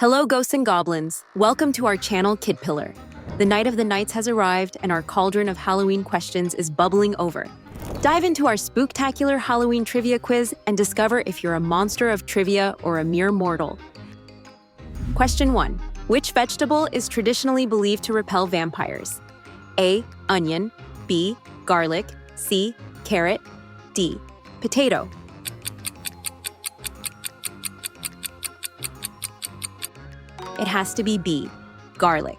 Hello, ghosts and goblins. Welcome to our channel, Kid Pillar. The night of the nights has arrived, and our cauldron of Halloween questions is bubbling over. Dive into our spooktacular Halloween trivia quiz and discover if you're a monster of trivia or a mere mortal. Question 1. Which vegetable is traditionally believed to repel vampires? A. Onion. B. Garlic. C. Carrot. D. Potato. It has to be B. Garlic.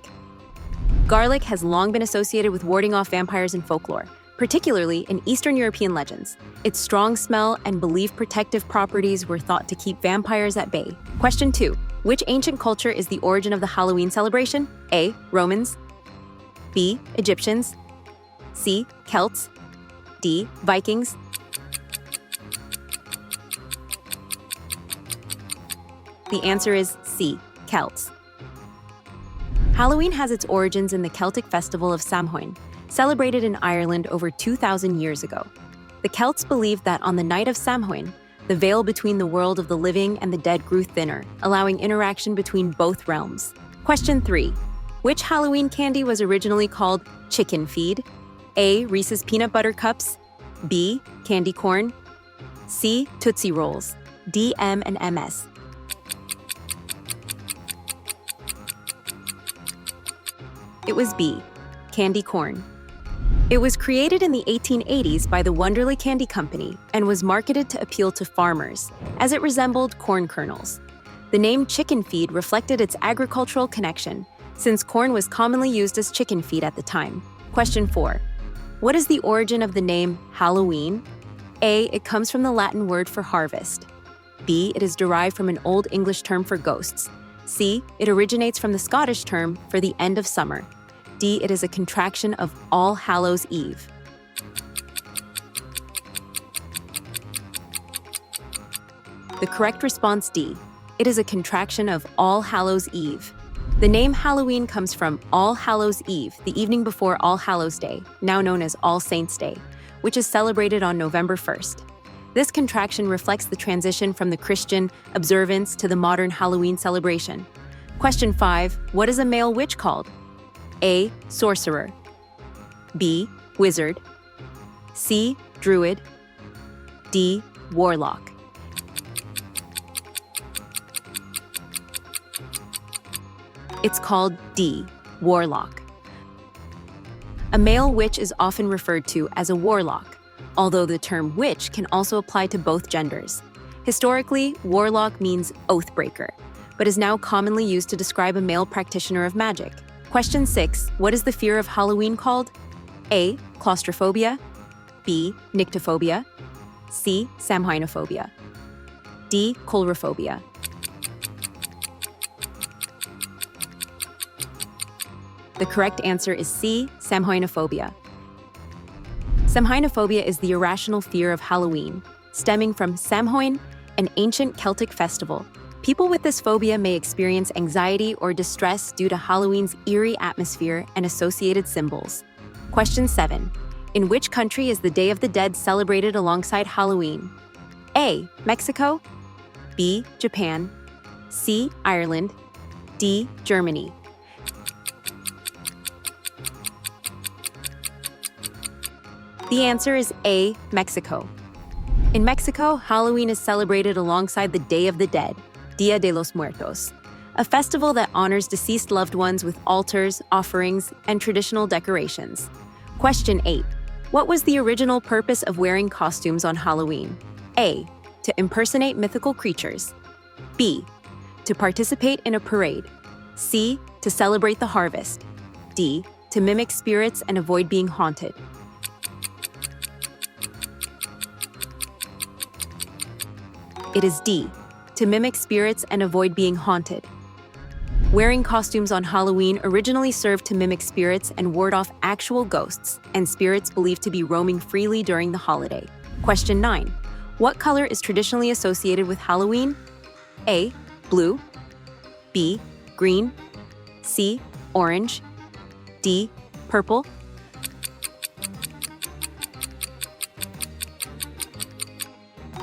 Garlic has long been associated with warding off vampires in folklore, particularly in Eastern European legends. Its strong smell and believed protective properties were thought to keep vampires at bay. Question 2. Which ancient culture is the origin of the Halloween celebration? A. Romans. B. Egyptians. C. Celts. D. Vikings. The answer is C. Celts. Halloween has its origins in the Celtic festival of Samhain, celebrated in Ireland over 2,000 years ago. The Celts believed that on the night of Samhain, the veil between the world of the living and the dead grew thinner, allowing interaction between both realms. Question 3. Which Halloween candy was originally called chicken feed? A. Reese's Peanut Butter Cups. B. Candy corn. C. Tootsie Rolls. D. M&Ms. It was B. Candy corn. It was created in the 1880s by the Wonderly Candy Company and was marketed to appeal to farmers, as it resembled corn kernels. The name chicken feed reflected its agricultural connection, since corn was commonly used as chicken feed at the time. Question 4. What is the origin of the name Halloween? A. It comes from the Latin word for harvest. B. It is derived from an Old English term for ghosts. C. It originates from the Scottish term for the end of summer. D. It is a contraction of All Hallows Eve. The correct response D. It is a contraction of All Hallows Eve. The name Halloween comes from All Hallows Eve, the evening before All Hallows Day, now known as All Saints' Day, which is celebrated on November 1st. This contraction reflects the transition from the Christian observance to the modern Halloween celebration. Question 5. What is a male witch called? A. Sorcerer. B. Wizard. C. Druid. D. Warlock. It's called D. Warlock. A male witch is often referred to as a warlock, although the term witch can also apply to both genders. Historically, warlock means oath-breaker, but is now commonly used to describe a male practitioner of magic. Question 6. What is the fear of Halloween called? A. Claustrophobia. B. Nyctophobia. C. Samhainophobia. D. Coulrophobia. The correct answer is C. Samhainophobia. Samhainophobia is the irrational fear of Halloween, stemming from Samhain, an ancient Celtic festival. People with this phobia may experience anxiety or distress due to Halloween's eerie atmosphere and associated symbols. Question 7. In which country is the Day of the Dead celebrated alongside Halloween? A. Mexico. B. Japan. C. Ireland. D. Germany. The answer is A. Mexico. In Mexico, Halloween is celebrated alongside the Day of the Dead, Dia de los Muertos, a festival that honors deceased loved ones with altars, offerings, and traditional decorations. Question 8. What was the original purpose of wearing costumes on Halloween? A. To impersonate mythical creatures. B. To participate in a parade. C. To celebrate the harvest. D. To mimic spirits and avoid being haunted. It is D. To mimic spirits and avoid being haunted. Wearing costumes on Halloween originally served to mimic spirits and ward off actual ghosts and spirits believed to be roaming freely during the holiday. Question 9. What color is traditionally associated with Halloween? A. Blue. B. Green. C. Orange. D. Purple.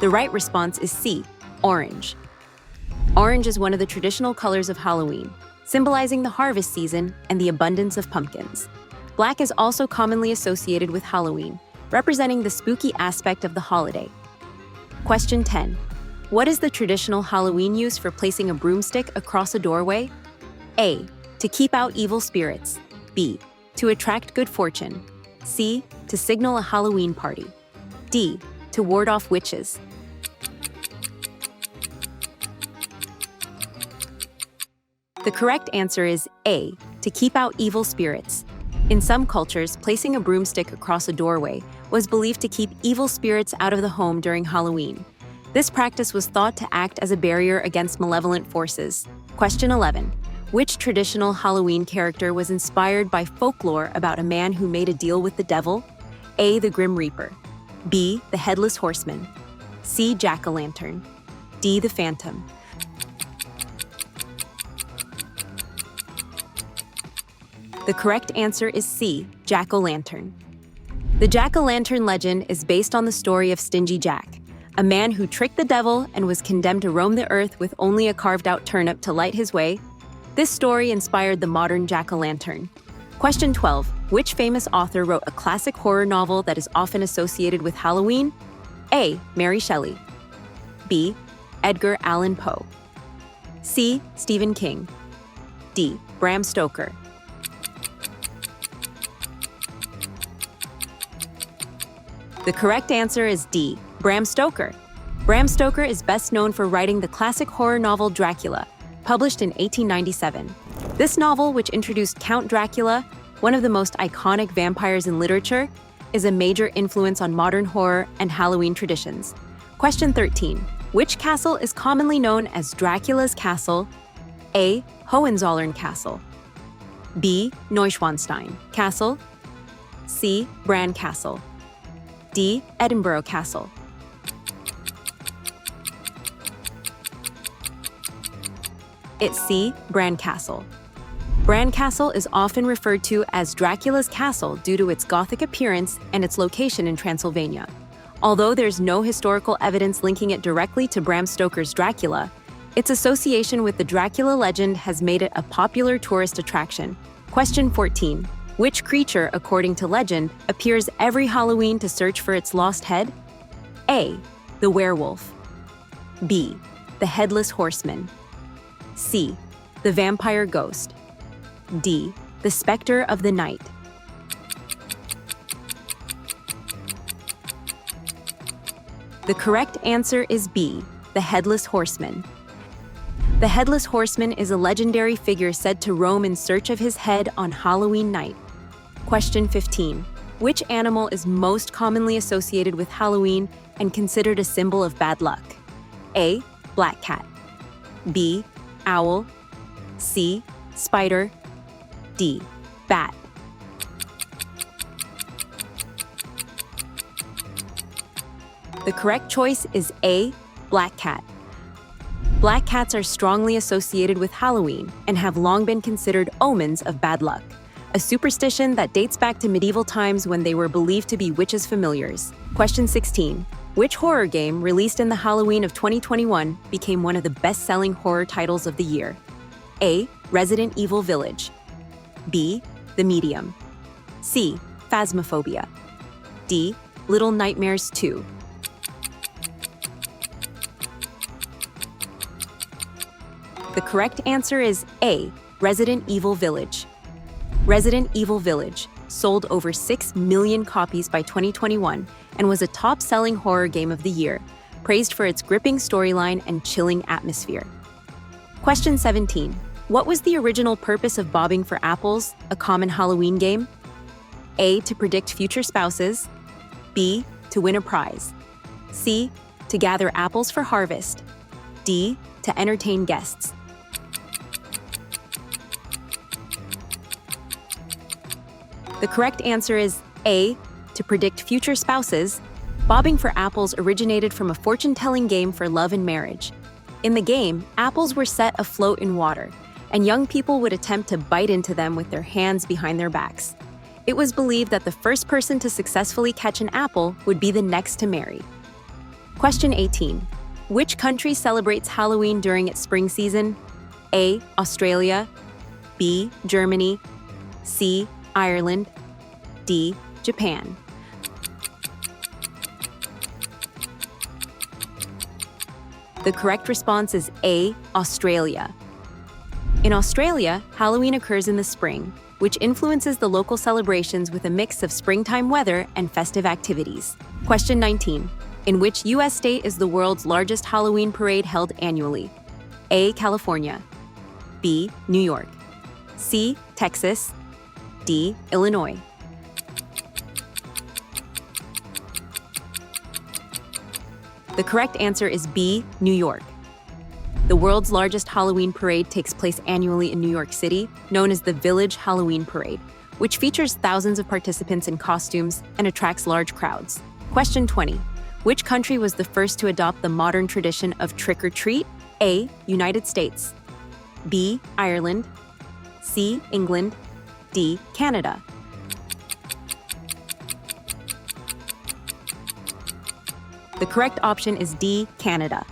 The right response is C. Orange. Orange is one of the traditional colors of Halloween, symbolizing the harvest season and the abundance of pumpkins. Black is also commonly associated with Halloween, representing the spooky aspect of the holiday. Question 10. What is the traditional Halloween use for placing a broomstick across a doorway? A. To keep out evil spirits. B. To attract good fortune. C. To signal a Halloween party. D. To ward off witches. The correct answer is A. To keep out evil spirits. In some cultures, placing a broomstick across a doorway was believed to keep evil spirits out of the home during Halloween. This practice was thought to act as a barrier against malevolent forces. Question 11. Which traditional Halloween character was inspired by folklore about a man who made a deal with the devil? A. The Grim Reaper. B. The Headless Horseman. C. Jack-o'-lantern. D. The Phantom. The correct answer is C. Jack-o'-lantern. The Jack-o'-lantern legend is based on the story of Stingy Jack, a man who tricked the devil and was condemned to roam the earth with only a carved-out turnip to light his way. This story inspired the modern jack-o'-lantern. Question 12. Which famous author wrote a classic horror novel that is often associated with Halloween? A. Mary Shelley. B. Edgar Allan Poe. C. Stephen King. D. Bram Stoker. The correct answer is D. Bram Stoker. Bram Stoker is best known for writing the classic horror novel Dracula, published in 1897. This novel, which introduced Count Dracula, one of the most iconic vampires in literature, is a major influence on modern horror and Halloween traditions. Question 13. Which castle is commonly known as Dracula's Castle? A. Hohenzollern Castle. B. Neuschwanstein Castle. C. Bran Castle. D. Edinburgh Castle. It's C. Bran Castle. Bran Castle is often referred to as Dracula's Castle due to its Gothic appearance and its location in Transylvania. Although there's no historical evidence linking it directly to Bram Stoker's Dracula, its association with the Dracula legend has made it a popular tourist attraction. Question 14. Which creature, according to legend, appears every Halloween to search for its lost head? A. The werewolf. B. The headless horseman. C. The vampire ghost. D. The specter of the night. The correct answer is B. The headless horseman. The headless horseman is a legendary figure said to roam in search of his head on Halloween night. Question 15. Which animal is most commonly associated with Halloween and considered a symbol of bad luck? A. Black cat. B. Owl. C. Spider. D. Bat. The correct choice is A. Black cat. Black cats are strongly associated with Halloween and have long been considered omens of bad luck, a superstition that dates back to medieval times when they were believed to be witches' familiars. Question 16. Which horror game released in the Halloween of 2021 became one of the best-selling horror titles of the year? A. Resident Evil Village. B. The Medium. C. Phasmophobia. D. Little Nightmares 2. The correct answer is A. Resident Evil Village. Resident Evil Village sold over 6 million copies by 2021 and was a top-selling horror game of the year, praised for its gripping storyline and chilling atmosphere. Question 17. What was the original purpose of bobbing for apples, a common Halloween game? A. To predict future spouses. B. To win a prize. C. To gather apples for harvest. D. To entertain guests. The correct answer is A. To predict future spouses. Bobbing for apples originated from a fortune-telling game for love and marriage. In the game, apples were set afloat in water, and young people would attempt to bite into them with their hands behind their backs. It was believed that the first person to successfully catch an apple would be the next to marry. Question 18. Which country celebrates Halloween during its spring season? A. Australia, B. Germany, C. Ireland, D. Japan. The correct response is A. Australia. In Australia, Halloween occurs in the spring, which influences the local celebrations with a mix of springtime weather and festive activities. Question 19. In which U.S. state is the world's largest Halloween parade held annually? A. California, B. New York, C. Texas, D. Illinois. The correct answer is B. New York. The world's largest Halloween parade takes place annually in New York City, known as the Village Halloween Parade, which features thousands of participants in costumes and attracts large crowds. Question 20. Which country was the first to adopt the modern tradition of trick-or-treat? A. United States, B. Ireland, C. England, D. Canada. The correct option is D. Canada.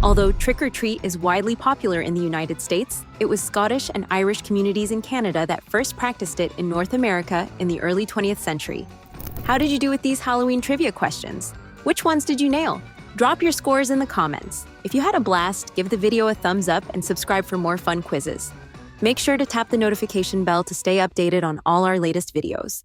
Although trick-or-treat is widely popular in the United States, it was Scottish and Irish communities in Canada that first practiced it in North America in the early 20th century. How did you do with these Halloween trivia questions? Which ones did you nail? Drop your scores in the comments. If you had a blast, give the video a thumbs up and subscribe for more fun quizzes. Make sure to tap the notification bell to stay updated on all our latest videos.